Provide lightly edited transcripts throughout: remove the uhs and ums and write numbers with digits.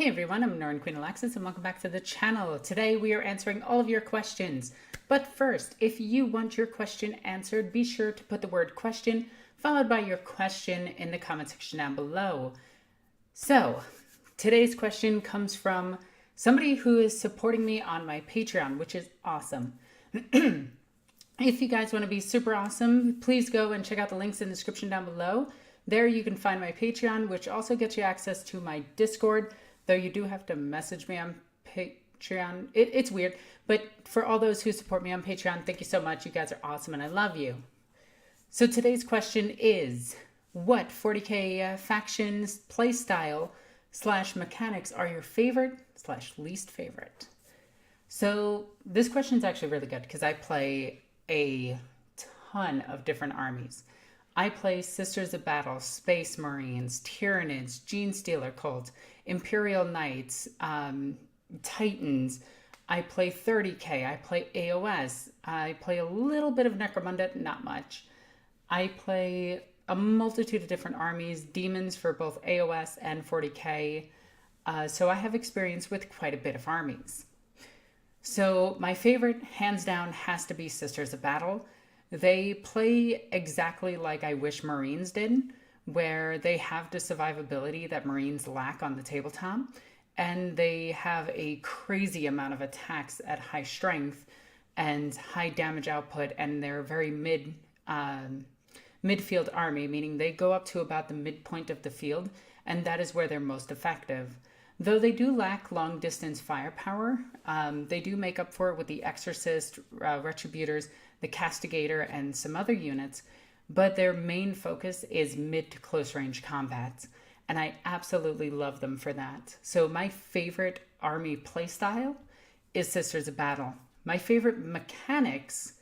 Hey everyone, I'm Norn Queen Alexis and welcome back to the channel. Today we are answering all of your questions. But first, if you want your question answered, be sure to put the word question followed by your question in the comment section down below. So, today's question comes from somebody who is supporting me on my Patreon, which is awesome. If you guys want to be super awesome, please go and check out the links in the description down below. There you can find my Patreon, which also gets you access to my Discord, though you do have to message me on Patreon. It's weird, but for all those who support me on Patreon, thank you so much. You guys are awesome and I love you. So today's question is, what 40k factions, playstyle / mechanics are your favorite / least favorite? So this question is actually really good because I play a ton of different armies. I play Sisters of Battle, Space Marines, Tyranids, Genestealer Cult, Imperial Knights, Titans. I play 30k. I play AOS. I play a little bit of Necromunda, not much. I play a multitude of different armies, demons for both AOS and 40k. So I have experience with quite a bit of armies. So my favorite, hands down, has to be Sisters of Battle. They play exactly like I wish Marines did, where they have the survivability that Marines lack on the tabletop, and they have a crazy amount of attacks at high strength and high damage output, and they're very midfield army, meaning they go up to about the midpoint of the field, and that is where they're most effective. Though they do lack long-distance firepower, they do make up for it with the Exorcist, Retributors, the Castigator, and some other units, but their main focus is mid to close-range combat, and I absolutely love them for that. So my favorite army playstyle is Sisters of Battle. My favorite mechanics,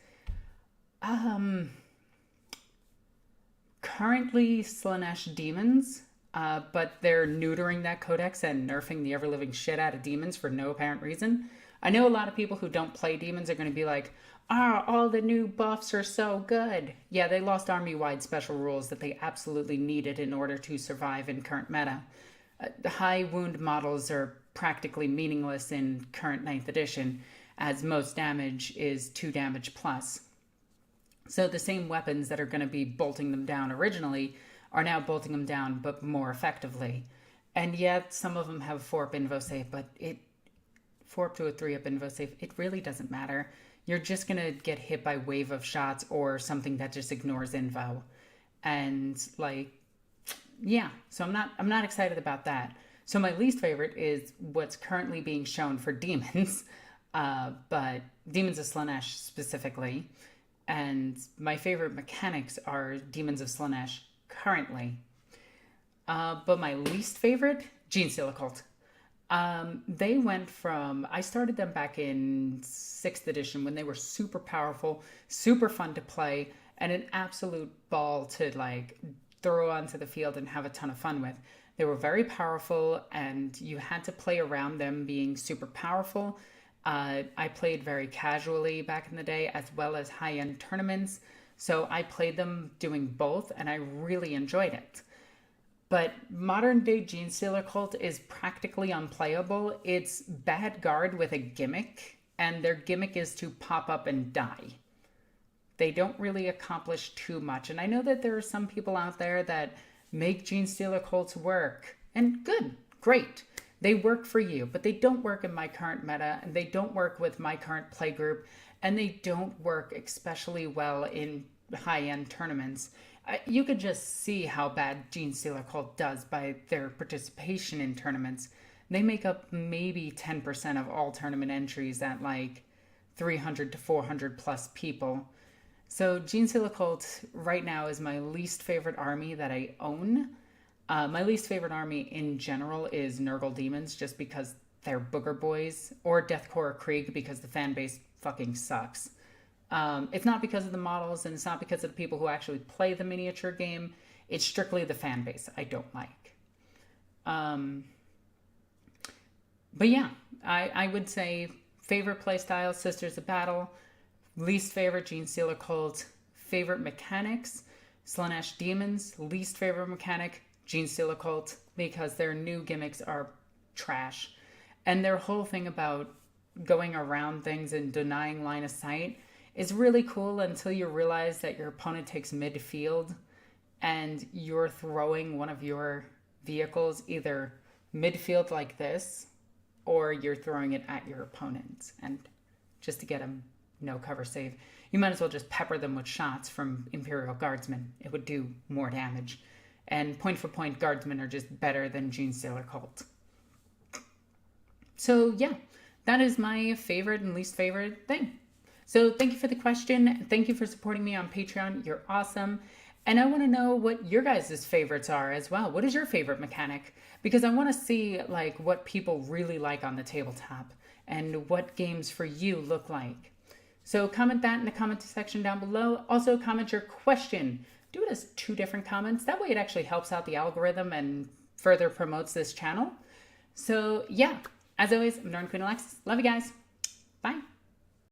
currently Slaanesh Demons, but they're neutering that codex and nerfing the ever-living shit out of demons for no apparent reason. I know a lot of people who don't play demons are going to be like, all the new buffs are so good. Yeah, they lost army-wide special rules that they absolutely needed in order to survive in current meta. High wound models are practically meaningless in current 9th edition, as most damage is 2 damage plus. So the same weapons that are going to be bolting them down originally are now bolting them down, but more effectively. And yet, some of them have 4-up invo save, but 4-up to a 3-up invo save, it really doesn't matter. You're just going to get hit by wave of shots or something that just ignores info. And, yeah, so I'm not excited about that. So my least favorite is what's currently being shown for demons, but Demons of Slaanesh specifically. And my favorite mechanics are Demons of Slaanesh currently. But my least favorite, Genestealer Cult. They went from, I started them back in 6th edition when they were super powerful, super fun to play, and an absolute ball to throw onto the field and have a ton of fun with. They were very powerful and you had to play around them being super powerful. I played very casually back in the day as well as high-end tournaments. So I played them doing both and I really enjoyed it. But modern day Genestealer Cult is practically unplayable. It's bad guard with a gimmick, and their gimmick is to pop up and die. They don't really accomplish too much. And I know that there are some people out there that make Genestealer Cults work. And good, great. They work for you, but they don't work in my current meta, and they don't work with my current play group, and they don't work especially well in high-end tournaments. You could just see how bad Genestealer Cult does by their participation in tournaments. They make up maybe 10% of all tournament entries at 300 to 400 plus people. So Genestealer Cult right now is my least favorite army that I own. My least favorite army in general is Nurgle Demons, just because they're booger boys, or Deathcore Krieg because the fan base fucking sucks. It's not because of the models, and it's not because of the people who actually play the miniature game. It's strictly the fan base I don't like. But yeah, I would say favorite playstyle, Sisters of Battle. Least favorite, Genestealer Cult. Favorite mechanics, Slaanesh Demons. Least favorite mechanic, Genestealer Cult, because their new gimmicks are trash. And their whole thing about going around things and denying line of sight is really cool until you realize that your opponent takes midfield and you're throwing one of your vehicles either midfield like this or you're throwing it at your opponent. And just to get them no cover save, you might as well just pepper them with shots from Imperial Guardsmen. It would do more damage. And point for point, Guardsmen are just better than Gene Sailor Cult. So yeah, that is my favorite and least favorite thing. So thank you for the question. Thank you for supporting me on Patreon. You're awesome. And I want to know what your guys' favorites are as well. What is your favorite mechanic? Because I want to see like what people really like on the tabletop and what games for you look like. So comment that in the comment section down below. Also comment your question. Do it as 2 different comments. That way it actually helps out the algorithm and further promotes this channel. So yeah, as always, I'm Darn Queen Alexis. Love you guys. Bye.